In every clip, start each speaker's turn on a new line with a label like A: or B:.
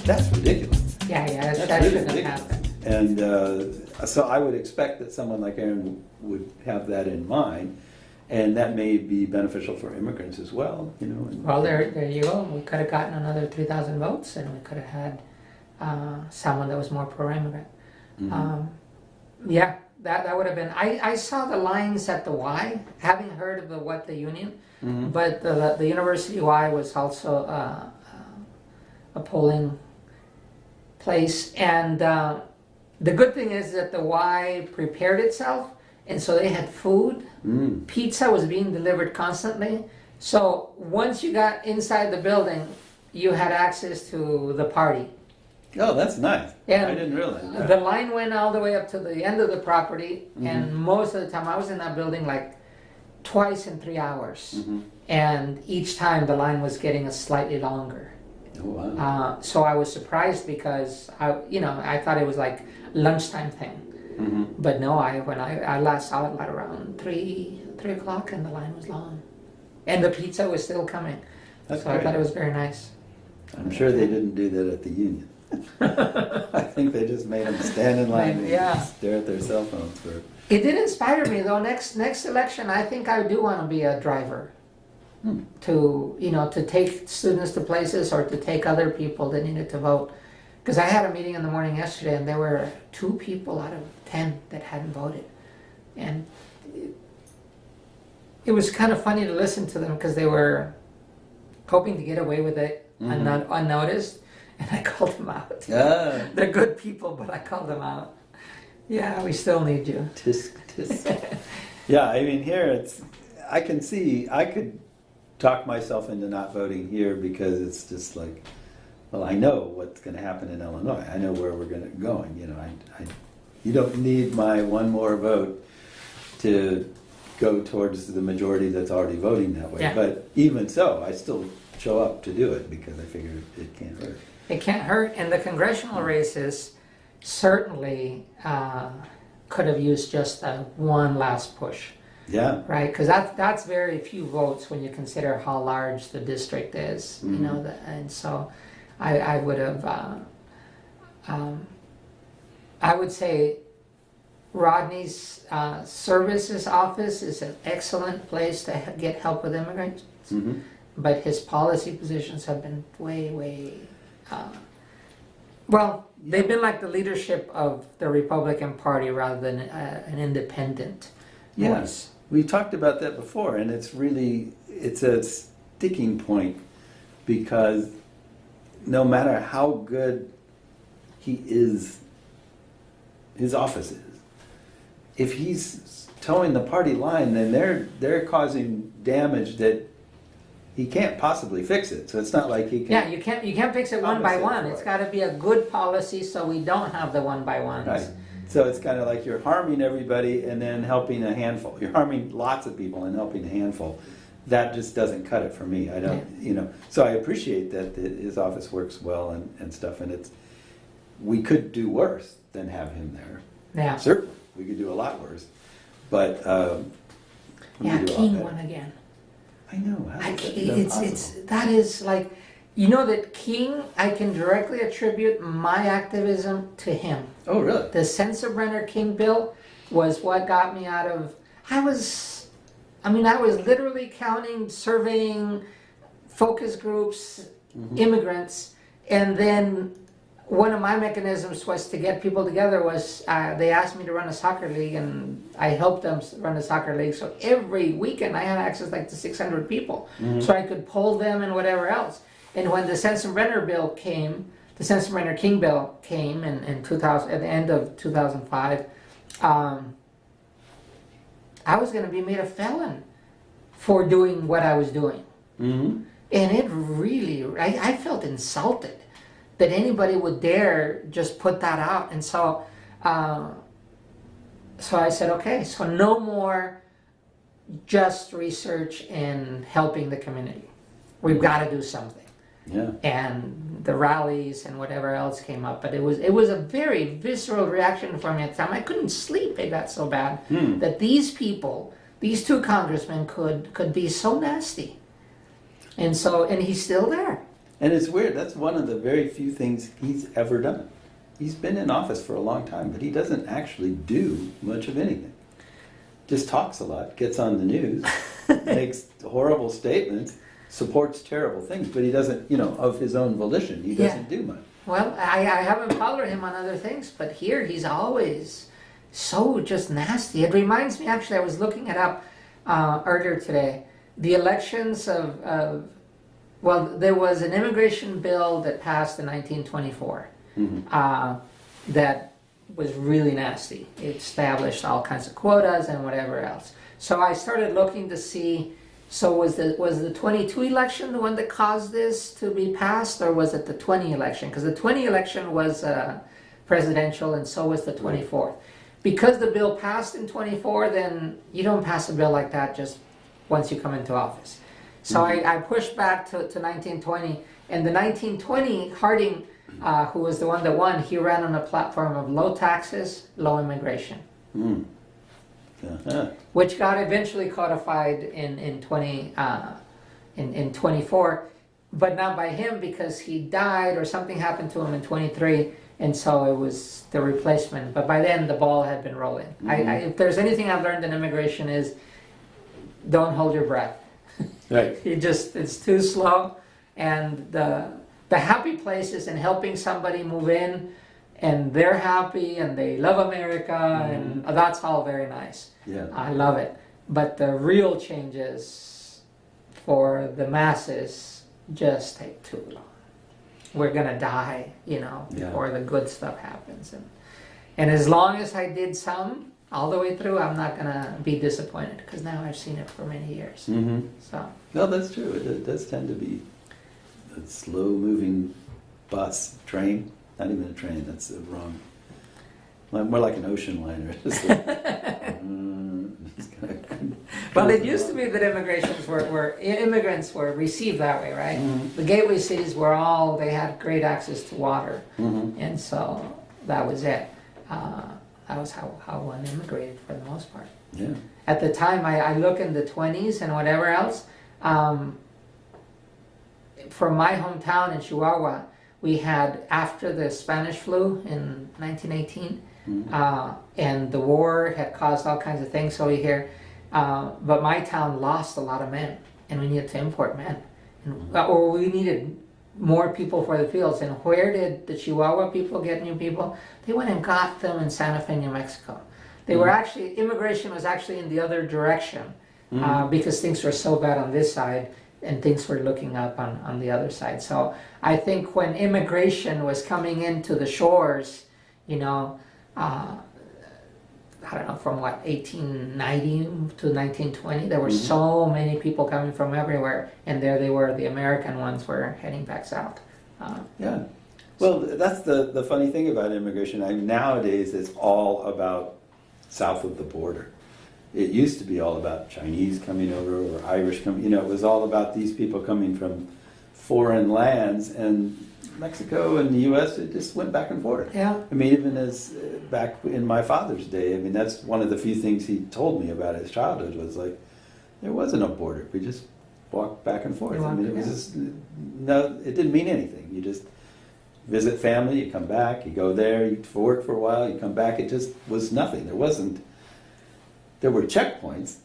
A: That's ridiculous.
B: Yeah,
A: That's
B: that
A: really
B: shouldn't
A: ridiculous.
B: happen.
A: And so I would expect that someone like Aaron would have that in mind, and that may be beneficial for immigrants as well, you know. And,
B: Well, there you go. We could have gotten another 3,000 votes, and we could have had someone that was more pro-immigrant. Yeah, that would have been. I saw the lines at the Y, having heard of the Union, but the University Y was also a polling place, and the good thing is that the Y prepared itself, and so they had food. Pizza was being delivered constantly. So once you got inside the building, you had access to the party.
A: Oh, that's nice.
B: And
A: I didn't realize that.
B: the line went all the way up to the end of the property, and most of the time I was in that building like twice in 3 hours. And each time the line was getting slightly longer.
A: Oh, wow.
B: So I was surprised because I thought it was like lunchtime thing. But no, when I last saw it like around 3 o'clock, and the line was long, and the pizza was still coming.
A: That's
B: so
A: great.
B: I thought it was very nice.
A: I'm sure they didn't do that at the Union. I think they just made them stand in line and stare at their cell phones for.
B: It did inspire me though. Next election, I think I do want to be a driver. To take students to places, or to take other people that needed to vote. Because I had a meeting in the morning yesterday, and there were 2 people out of 10 that hadn't voted, and it was kind of funny to listen to them because they were hoping to get away with it unnoticed, and I called them out. They're good people, but I called them out. Yeah, we still need you.
A: Tisk, tisk. Yeah, I mean, here I can see, I could talk myself into not voting here because it's just like, well, I know what's going to happen in Illinois. I know where we're going. You know, you don't need my one more vote to go towards the majority that's already voting that way.
B: Yeah.
A: But even so, I still show up to do it because I figure it can't hurt.
B: It can't hurt, and the congressional races certainly could have used just one last push.
A: Yeah.
B: Right, because that's very few votes when you consider how large the district is. You know, and so I would have. I would say Rodney's services office is an excellent place to get help with immigrants, but his policy positions have been way. They've been like the leadership of the Republican Party rather than an independent voice.
A: We talked about that before, and it's a sticking point because no matter how good his office is, if he's towing the party line, then they're causing damage that he can't possibly fix it. So it's not like he can.
B: Yeah, you can't fix it one by one. It's got to be a good policy so we don't have the one by ones.
A: Right. So it's kind of like you're harming everybody and then helping a handful. You're harming lots of people and helping a handful. That just doesn't cut it for me. I don't, So I appreciate that his office works well and stuff. And we could do worse than have him there.
B: Yeah.
A: Certainly, we could do a lot worse. But
B: King won again.
A: I know.
B: That is like, that King, I can directly attribute my activism to him.
A: Oh, really?
B: The Sensenbrenner King bill was what got me out of. I was literally counting, surveying, focus groups, immigrants, and then one of my mechanisms was to get people together. They asked me to run a soccer league, and I helped them run a soccer league. So every weekend I had access to 600 people, so I could poll them and whatever else. And when the Sensenbrenner bill came, the Sensenbrenner King bill came in 2000, at the end of 2005, I was going to be made a felon for doing what I was doing. And it really, I felt insulted that anybody would dare just put that out. And so I said, okay, so no more just research and helping the community. We've got to do something.
A: Yeah.
B: And the rallies and whatever else came up, but it was a very visceral reaction for me at the time. I couldn't sleep. It got so bad that these people, these 2 congressmen, could be so nasty. And he's still there.
A: And it's weird. That's one of the very few things he's ever done. He's been in office for a long time, but he doesn't actually do much of anything. Just talks a lot, gets on the news, makes horrible statements, supports terrible things, but he doesn't, of his own volition, he doesn't do much.
B: Well, I haven't followed him on other things, but here he's always so just nasty. It reminds me, actually, I was looking it up earlier today. The elections well, there was an immigration bill that passed in 1924 that was really nasty. It established all kinds of quotas and whatever else. So I started looking to see, so was the 22 election the one that caused this to be passed, or was it the 20 election? Because the 20 election was presidential, and so was the 24th. Because the bill passed in 24, then you don't pass a bill like that just once you come into office. So I pushed back to 1920, and the 1920 Harding, who was the one that won, he ran on a platform of low taxes, low immigration, which got eventually codified in 24, but not by him because he died or something happened to him in 23, and so it was the replacement. But by then the ball had been rolling. If there's anything I've learned in immigration is don't hold your breath.
A: Right.
B: It's too slow, and the happy place is in helping somebody move in, and they're happy and they love America, and that's all very nice.
A: Yeah.
B: I love it. But the real changes for the masses just take too long. We're gonna die, before the good stuff happens. And as long as I did some all the way through, I'm not gonna be disappointed because now I've seen it for many years. So.
A: No, that's true. It does tend to be a slow-moving train. Not even a train. That's wrong. More like an ocean liner. Just like,
B: well, it used to be that immigrants were received that way, right? The gateway cities they had great access to water, and so that was it. That was how one immigrated for the most part.
A: Yeah.
B: At the time, I look in the 20s and whatever else. From my hometown in Chihuahua, we had, after the Spanish flu in 1918, and the war had caused all kinds of things, so we hear, but my town lost a lot of men, and we needed to import men. Or we needed more people for the fields. And where did the Chihuahua people get new people? They went and got them in Santa Fe, New Mexico. They were actually, immigration was actually in the other direction because things were so bad on this side and things were looking up on the other side. So I think when immigration was coming into the shores, I don't know, from 1890 to 1920, there were so many people coming from everywhere, and there they were, the American ones were heading back south.
A: Yeah. Well, that's the funny thing about immigration. Nowadays, it's all about south of the border. It used to be all about Chinese coming over or Irish coming. It was all about these people coming from foreign lands, and Mexico and the U.S., it just went back and forth.
B: Yeah.
A: I mean, even as back in my father's day, that's one of the few things he told me about his childhood was like, there wasn't a border. We just walked back and forth. It was just, it didn't mean anything. You just visit family, you come back, you go there, you work for a while, you come back. It just was nothing. There were checkpoints,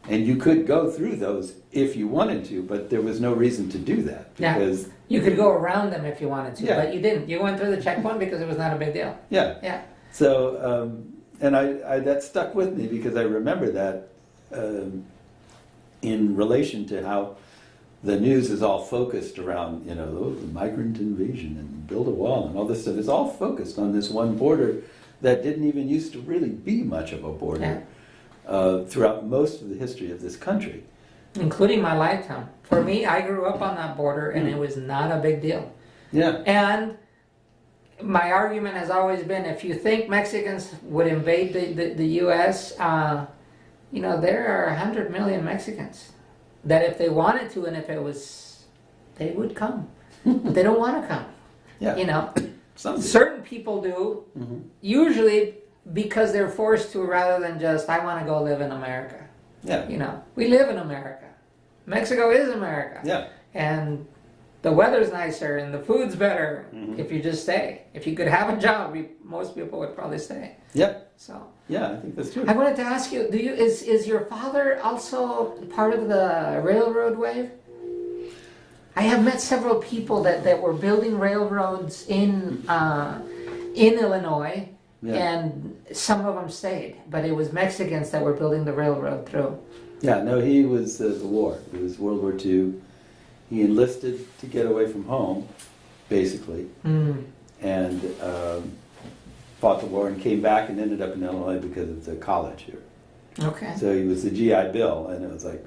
A: and you could go through those if you wanted to, but there was no reason to do that because
B: you could go around them if you wanted to,
A: Yeah.
B: but you didn't. You went through the checkpoint because it was not a big deal.
A: Yeah.
B: Yeah.
A: So, and I that stuck with me because I remember that in relation to how the news is all focused around, the migrant invasion and build a wall and all this stuff. It's all focused on this one border that didn't even used to really be much of a border throughout most of the history of this country.
B: Including my lifetime. For me, I grew up on that border, and it was not a big deal.
A: Yeah.
B: And my argument has always been, if you think Mexicans would invade the U.S., there are 100 million Mexicans that if they wanted to, and if it was, they would come. But they don't want to come.
A: Yeah.
B: Certain people do, usually because they're forced to, rather than just, I want to go live in America.
A: Yeah.
B: We live in America. Mexico is America.
A: Yeah.
B: And the weather's nicer and the food's better
A: Mhm.
B: if you just stay. If you could have a job, most people would probably stay.
A: Yep.
B: So
A: Yeah, I think that's true.
B: I wanted to ask you, is your father also part of the railroad wave? I have met several people that were building railroads in Illinois,
A: Yeah.
B: and some of them stayed, but it was Mexicans that were building the railroad through.
A: Yeah, no, he was the war. It was World War II. He enlisted to get away from home, basically, and fought the war and came back and ended up in Illinois because of the college here.
B: Okay.
A: So he was the GI Bill, and it was like,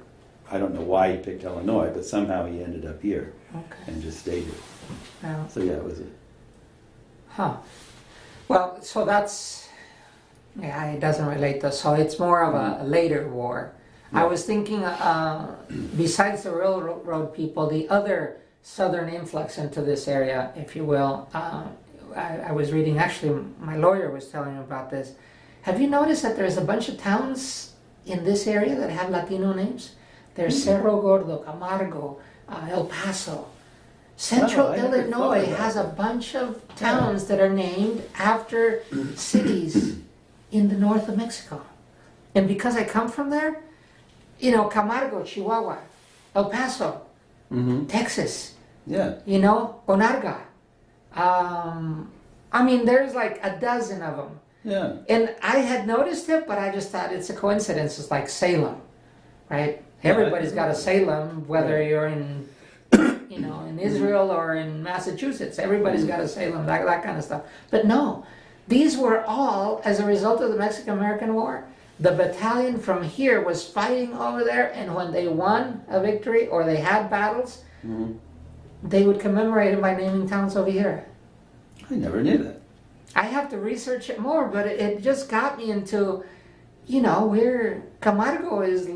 A: I don't know why he picked Illinois, but somehow he ended up here
B: Okay.
A: and just stayed here.
B: Well,
A: So yeah, it was
B: huh. Well, so that's, yeah, it doesn't relate to, so it's more of a later war. I
A: Yeah.
B: was thinking, besides the railroad people, the other southern influx into this area, if you will, I was reading, actually, my lawyer was telling me about this. Have you noticed that there's a bunch of towns in this area that have Latino names? There's Cerro Gordo, Camargo, El Paso. Central
A: I never thought
B: Illinois
A: of that.
B: has a bunch of towns that are named after cities in the north of Mexico. And because I come from there, you know, Camargo, Chihuahua, El Paso,
A: Mm-hmm.
B: Texas,
A: Yeah.
B: you know, Onarga. I mean, there's like a dozen of them.
A: Yeah.
B: And I had noticed it, but I just thought it's a coincidence. It's like Salem, right?
A: Yeah,
B: Everybody's got a Salem, whether
A: Right.
B: you're in, you know, in Israel or in Massachusetts. Everybody's got a Salem, that kind of stuff. But no, these were all as a result of the Mexican-American War. The battalion from here was fighting over there, and when they won a victory or they had battles,
A: Mm-hmm.
B: they would commemorate it by naming towns over here.
A: I never knew that.
B: I have to research it more, but it just got me into, you know, where Camargo is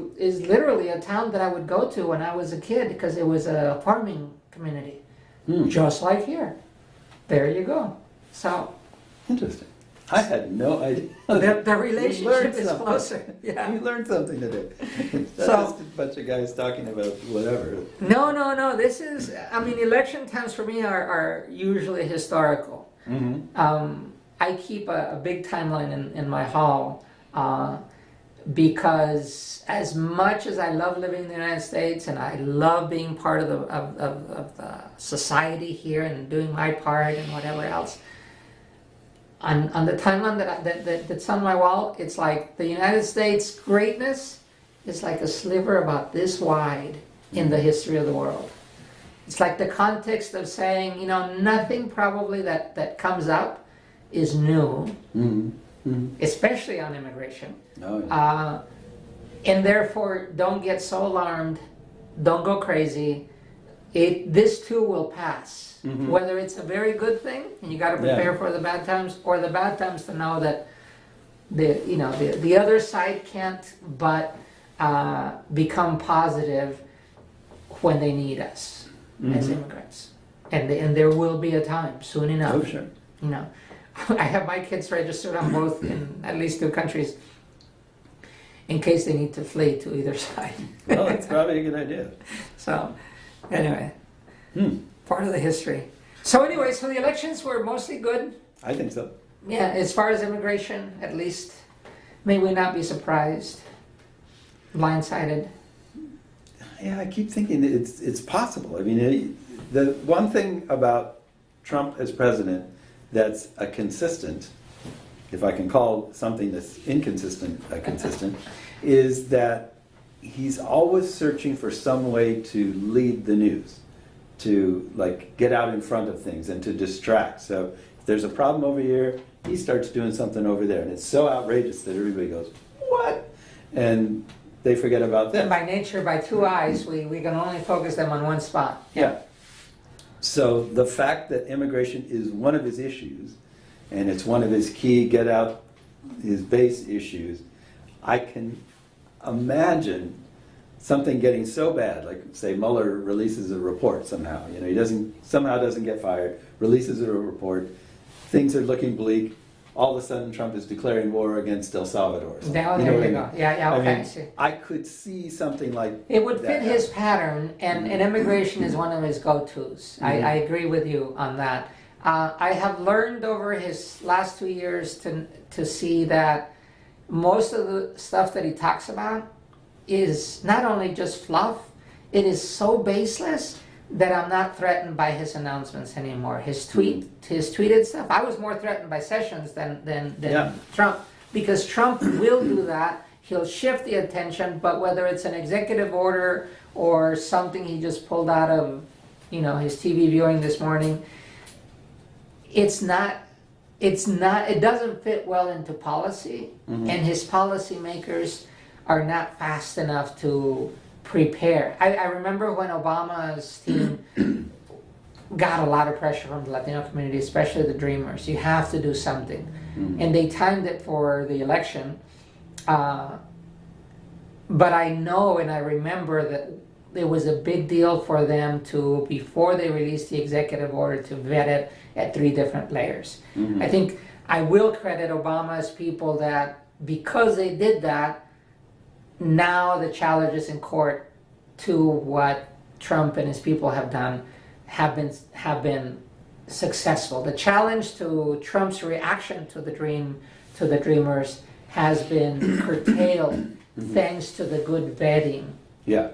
B: literally a town that I would go to when I was a kid because it was a farming community, just like here. There you go. So
A: Interesting. I had no idea.
B: the
A: You
B: relationship
A: learned
B: is
A: something.
B: closer. Yeah.
A: You learned something today. That's
B: So-
A: just a bunch of guys talking about whatever.
B: No. This is, I mean, election times for me are usually historical.
A: Mm-hmm.
B: I keep a big timeline in my hall because as much as I love living in the United States and I love being part of the society here and doing my part and whatever else, on the timeline that's on my wall, it's like the United States greatness is like a sliver about this wide in the history of the world. It's like the context of saying, you know, nothing probably that comes up is new,
A: Mm-hmm. Mm-hmm.
B: especially on immigration.
A: Oh, yeah.
B: And therefore, don't get so alarmed, don't go crazy. This too will pass.
A: Mhm.
B: Whether it's a very good thing, and you got to prepare
A: Yeah.
B: for the bad times, or the bad times to know that the other side can't but become positive when they need us as
A: Mhm.
B: immigrants, and there will be a time soon enough.
A: Oh, sure.
B: You know, I have my kids registered on both in at least 2 countries in case they need to flee to either side.
A: Well, that's probably a good idea.
B: So, anyway,
A: Hmm.
B: part of the history. So anyway, so the elections were mostly good.
A: I think so.
B: Yeah, as far as immigration, at least. May we not be surprised, blindsided.
A: Yeah, I keep thinking that it's possible. I mean, the one thing about Trump as president that's a consistent, if I can call something that's inconsistent a consistent, is that he's always searching for some way to lead the news, to like get out in front of things and to distract. So if there's a problem over here, he starts doing something over there, and it's so outrageous that everybody goes, "What?" And they forget about
B: And
A: that.
B: by nature, by 2 eyes, we can only focus them on one spot.
A: Yeah. So the fact that immigration is one of his issues, and it's one of his key get out his base issues, I can imagine something getting so bad, like say Mueller releases a report somehow. He doesn't get fired, releases a report, things are looking bleak. all of a sudden Trump is declaring war against El Salvador. Or something.
B: There
A: You know
B: you
A: what I
B: go.
A: mean?
B: Yeah, okay.
A: I mean, I could see something like
B: It would
A: that
B: fit his pattern, and immigration is one of his go-tos. I agree with you on that. I have learned over his last 2 years to see that most of the stuff that he talks about is not only just fluff, it is so baseless that I'm not threatened by his announcements anymore. His tweeted stuff. I was more threatened by Sessions than
A: Yeah.
B: Trump, because Trump will do that. He'll shift the attention, but whether it's an executive order or something he just pulled out of, his TV viewing this morning, it doesn't fit well into policy, and his policymakers are not fast enough to prepare. I remember when Obama's team got a lot of pressure from the Latino community, especially the Dreamers. You have to do something. And they timed it for the election. But I know and I remember that it was a big deal for them to, before they released the executive order, to vet it at 3 different layers. I think I will credit Obama's people that because they did that, now the challenges in court to what Trump and his people have done have been successful. The challenge to Trump's reaction to the Dreamers has been curtailed thanks to the good vetting.
A: Yeah.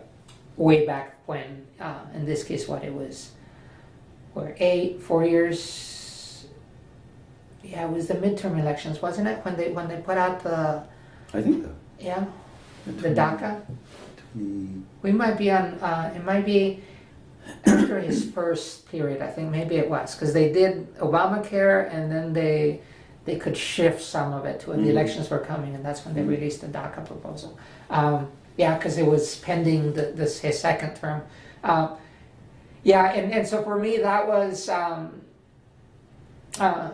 B: Way back when, in this case, it was 4 years. Yeah, it was the midterm elections, wasn't it? When they put out the
A: I think so.
B: yeah. The DACA?
A: The-
B: We might be on, it might be after his first period, I think maybe it was, because they did Obamacare and then they could shift some of it to when the elections were coming, and that's when they released the DACA proposal. Yeah, because it was pending his second term. Yeah, and so for me that was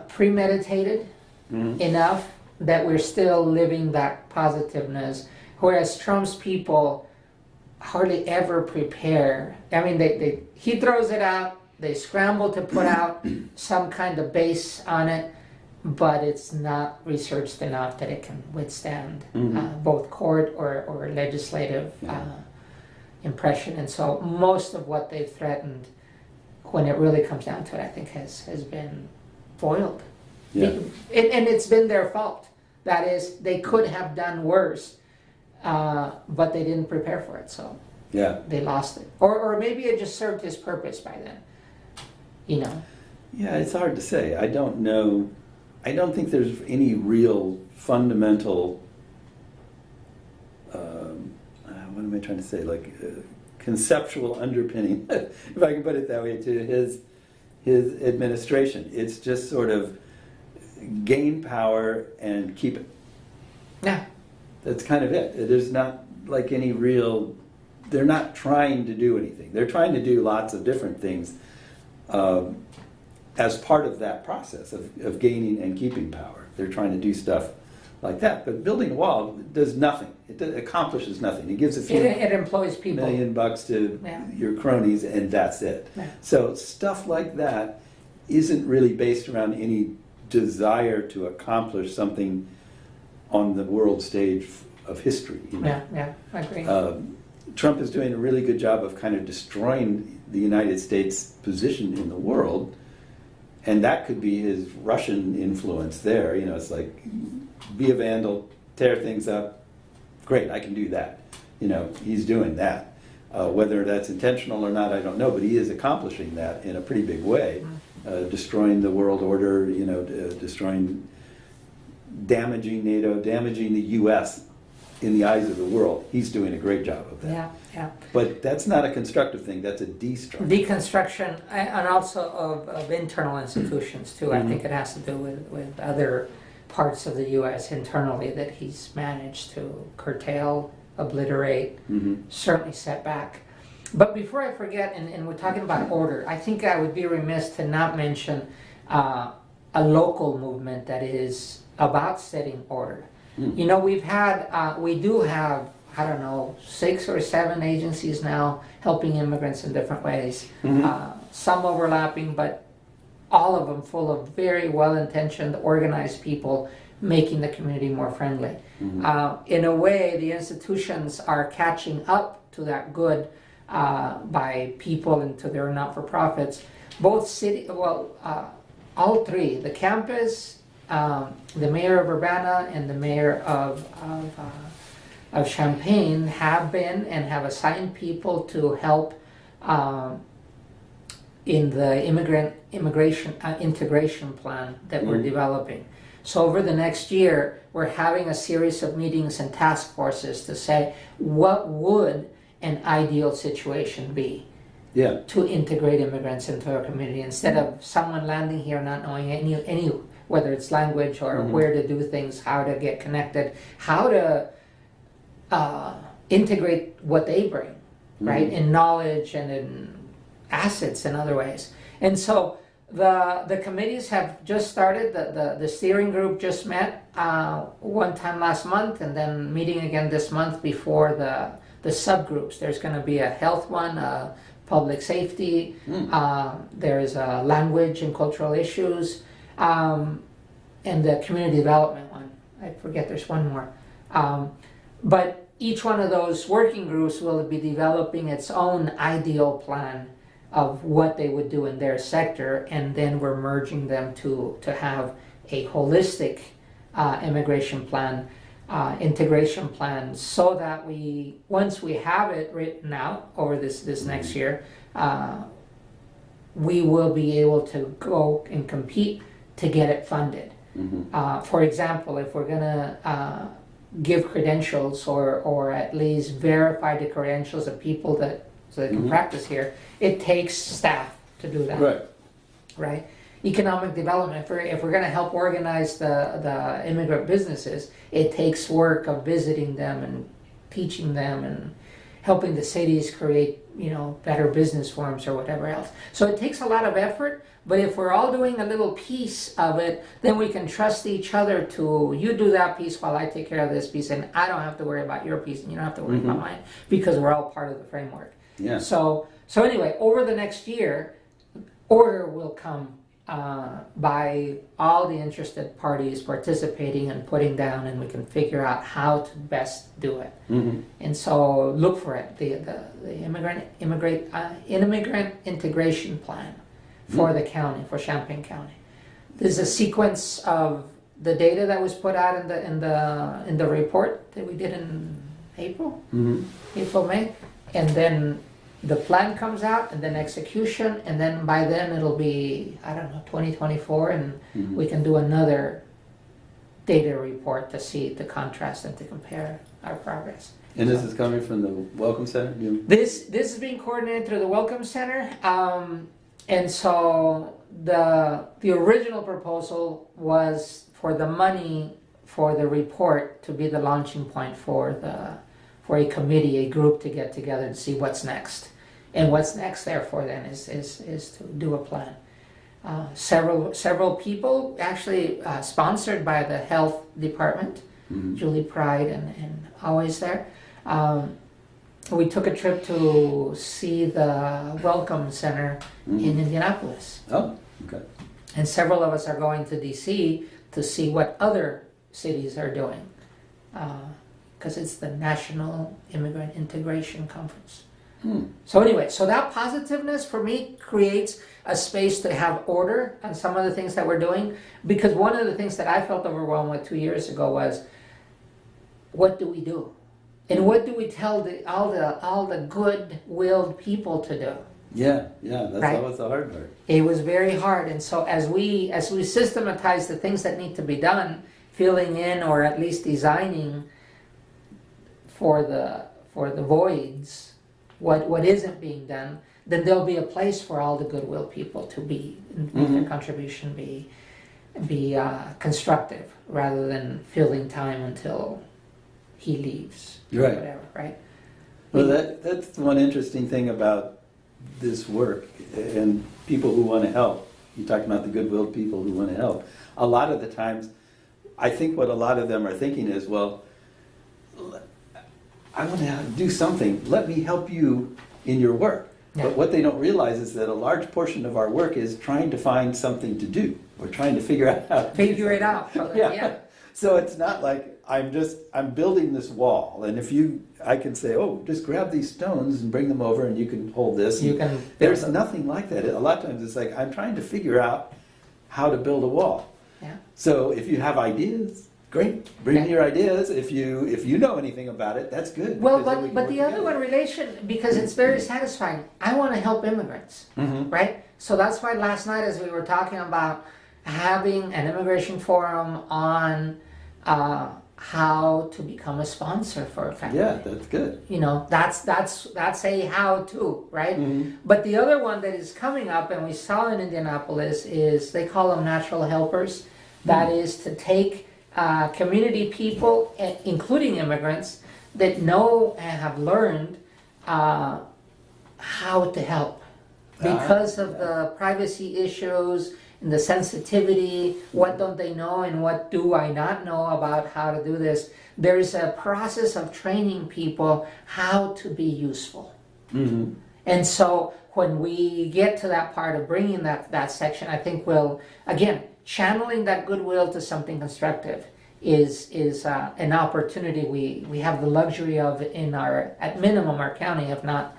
B: premeditated enough that we're still living that positiveness. Whereas Trump's people hardly ever prepare. I mean, he throws it out, they scramble to put out some kind of base on it, but it's not researched enough that it can withstand both court or legislative impression. And so most of what they've threatened, when it really comes down to it, I think has been foiled.
A: Yeah.
B: And it's been their fault. That is, they could have done worse. But they didn't prepare for it, so they lost it. Or maybe it just served his purpose by then,
A: Yeah, it's hard to say. I don't know. I don't think there's any real fundamental, what am I trying to say, conceptual underpinning, if I can put it that way, to his administration. It's just sort of gain power and keep it.
B: Yeah.
A: That's kind of it. There's not like any real, they're not trying to do anything. They're trying to do lots of different things as part of that process of gaining and keeping power. They're trying to do stuff like that. But building a wall does nothing. It accomplishes nothing. It gives a few
B: It employs people.
A: $1 million to your cronies, and that's it.
B: Yeah.
A: So stuff like that isn't really based around any desire to accomplish something on the world stage of history.
B: Yeah, I agree.
A: Trump is doing a really good job of kind of destroying the United States' position in the world, and that could be his Russian influence there. It's like, be a vandal, tear things up, great, I can do that. He's doing that. Whether that's intentional or not, I don't know, but he is accomplishing that in a pretty big way, destroying the world order, damaging NATO, damaging the U.S. in the eyes of the world. He's doing a great job of that.
B: Yeah.
A: But that's not a constructive thing, that's a destructive.
B: Deconstruction, and also of internal institutions too. I think it has to do with other parts of the U.S. internally that he's managed to curtail, obliterate, certainly set back. But before I forget, and we're talking about order, I think I would be remiss to not mention a local movement that is about setting order. We do have, I don't know, 6 or 7 agencies now helping immigrants in different ways. Some overlapping, but all of them full of very well-intentioned, organized people making the community more friendly. In a way, the institutions are catching up to that good by people and to their not-for-profits. Both all three, the campus, the mayor of Urbana, and the mayor of Champaign have been and have assigned people to help in the immigration integration plan that we're developing. So over the next year, we're having a series of meetings and task forces to say, what would an ideal situation be to integrate immigrants into our community, instead of someone landing here not knowing any whether it's language or where to do things, how to get connected, how to integrate what they bring, right, in knowledge and in assets and other ways. And so the committees have just started. The steering group just met one time last month, and then meeting again this month before the subgroups. There's going to be a health one, public safety, there's language and cultural issues, and the community development one. I forget there's one more. But each one of those working groups will be developing its own ideal plan of what they would do in their sector, and then we're merging them to have a holistic immigration plan, integration plan, so that once we have it written out over this next year, we will be able to go and compete to get it funded. For example, if we're gonna give credentials or at least verify the credentials of people so they can practice here, it takes staff to do that. Right? Economic development, if we're going to help organize the immigrant businesses, it takes work of visiting them and teaching them and helping the cities create, better business forms or whatever else. So it takes a lot of effort, but if we're all doing a little piece of it, then we can trust each other to, you do that piece while I take care of this piece, and I don't have to worry about your piece and you don't have to worry about mine, because we're all part of the framework.
A: Yeah.
B: So anyway, over the next year, order will come by all the interested parties participating and putting down, and we can figure out how to best do it. And so look for it, the immigrant integration plan for the county, for Champaign County. There's a sequence of the data that was put out in the report that we did in April, May, and then the plan comes out, and then execution, and then by then it'll be, 2024, and we can do another data report to see the contrast and to compare our progress.
A: And this is coming from the Welcome Center?
B: This is being coordinated through the Welcome Center, and so the original proposal was for the money for the report to be the launching point for a committee, a group to get together and see what's next. And what's next, therefore, then is to do a plan. Several people, actually sponsored by the health department, Julie Pride and always there. We took a trip to see the Welcome Center in Indianapolis.
A: Oh, okay.
B: And several of us are going to DC to see what other cities are doing, because it's the National Immigrant Integration Conference. So anyway, so that positiveness for me creates a space to have order on some of the things that we're doing, because one of the things that I felt overwhelmed with 2 years ago was, what do we do? And what do we tell all the good-willed people to do?
A: Yeah, that's
B: right?
A: always the hard part.
B: It was very hard, and so as we systematize the things that need to be done, filling in or at least designing for the voids, what isn't being done, then there'll be a place for all the goodwill people to be, make their contribution be constructive, rather than filling time until he leaves, or
A: right?
B: whatever, right?
A: Well, that's one interesting thing about this work and people who want to help. You talked about the goodwill people who want to help. A lot of the times, I think what a lot of them are thinking is, well, I want to do something. Let me help you in your work.
B: Yeah.
A: But what they don't realize is that a large portion of our work is trying to find something to do. We're trying to figure out how to do
B: Figure it
A: something.
B: out. Yeah.
A: So it's not like I'm building this wall, and I can say, oh, just grab these stones and bring them over, and you can hold this.
B: You can.
A: There's nothing like that. A lot of times it's like I'm trying to figure out how to build a wall.
B: Yeah.
A: So if you have ideas, great, bring me your ideas. If you know anything about it, that's good.
B: Well,
A: because then we can
B: but
A: work
B: the other
A: together.
B: one, because it's very satisfying. I want to help immigrants, right? So that's why last night, as we were talking about having an immigration forum on how to become a sponsor for a family.
A: Yeah, that's good.
B: You know, that's a how-to, right? But the other one that is coming up, and we saw in Indianapolis, is they call them natural helpers. That is to take community people, including immigrants, that know and have learned how to help because of the privacy issues and the sensitivity. What don't they know and what do I not know about how to do this? There is a process of training people how to be useful. And so when we get to that part of bringing that section, I think we'll, again, channeling that goodwill to something constructive is an opportunity we have the luxury of in our, at minimum, our county, if not,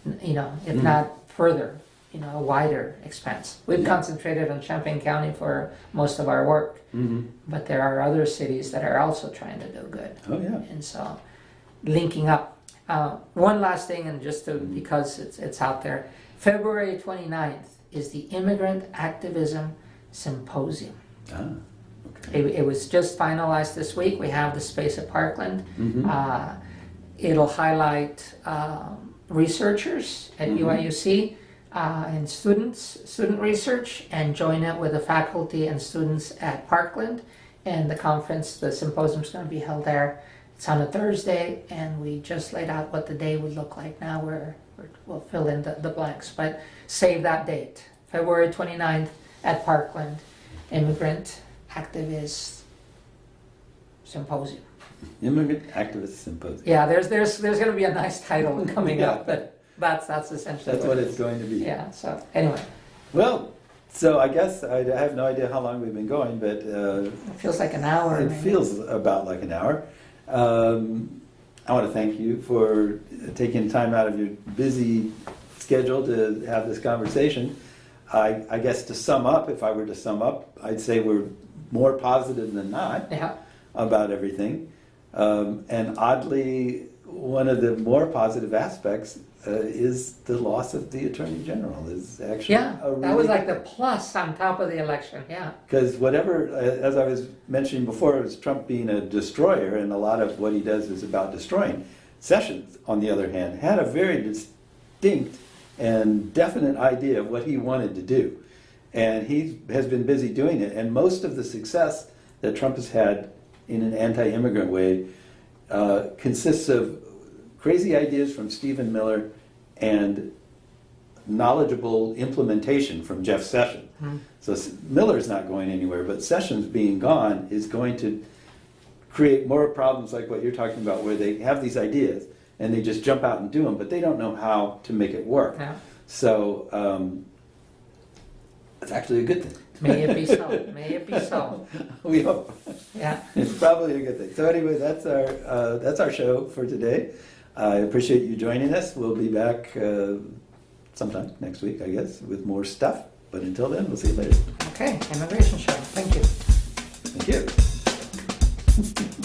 B: if not further, a wider expense. We've concentrated on Champaign County for most of our work, but there are other cities that are also trying to do good.
A: Oh yeah.
B: And so, linking up. One last thing, and just to, because it's out there, February 29th is the Immigrant Activism Symposium.
A: Okay.
B: It was just finalized this week. We have the space at Parkland. It'll highlight researchers at UIUC and student research, and join it with the faculty and students at Parkland. And the conference, the symposium, is going to be held there. It's on a Thursday, and we just laid out what the day would look like. Now we'll fill in the blanks, but save that date, February 29th at Parkland, Immigrant Activist Symposium.
A: Immigrant Activist Symposium.
B: Yeah, there's going to be a nice title coming up, but that's essentially
A: That's what
B: it
A: it's
B: is.
A: going to be.
B: Yeah. So anyway,
A: Well, so I guess I have no idea how long we've been going, but
B: it feels like an hour.
A: it
B: maybe.
A: feels about like an hour. I want to thank you for taking time out of your busy schedule to have this conversation. I guess to sum up, if I were to sum up, I'd say we're more positive than not
B: Yeah.
A: about everything. And oddly, one of the more positive aspects is the loss of the Attorney General. Is actually
B: Yeah.
A: a really
B: That was like the plus on top of the election. Yeah.
A: because whatever, as I was mentioning before, it was Trump being a destroyer, and a lot of what he does is about destroying. Sessions, on the other hand, had a very distinct and definite idea of what he wanted to do. And he has been busy doing it. And most of the success that Trump has had in an anti-immigrant way consists of crazy ideas from Stephen Miller and knowledgeable implementation from Jeff Sessions. So Miller's not going anywhere, but Sessions being gone is going to create more problems like what you're talking about, where they have these ideas and they just jump out and do them, but they don't know how to make it work.
B: Yeah.
A: So it's actually a good thing.
B: May it be so. May it be so.
A: We hope.
B: Yeah.
A: It's probably a good thing. So anyway, that's our show for today. I appreciate you joining us. We'll be back sometime next week, I guess, with more stuff. But until then, we'll see you later.
B: Okay. Immigration show. Thank you.
A: Thank you.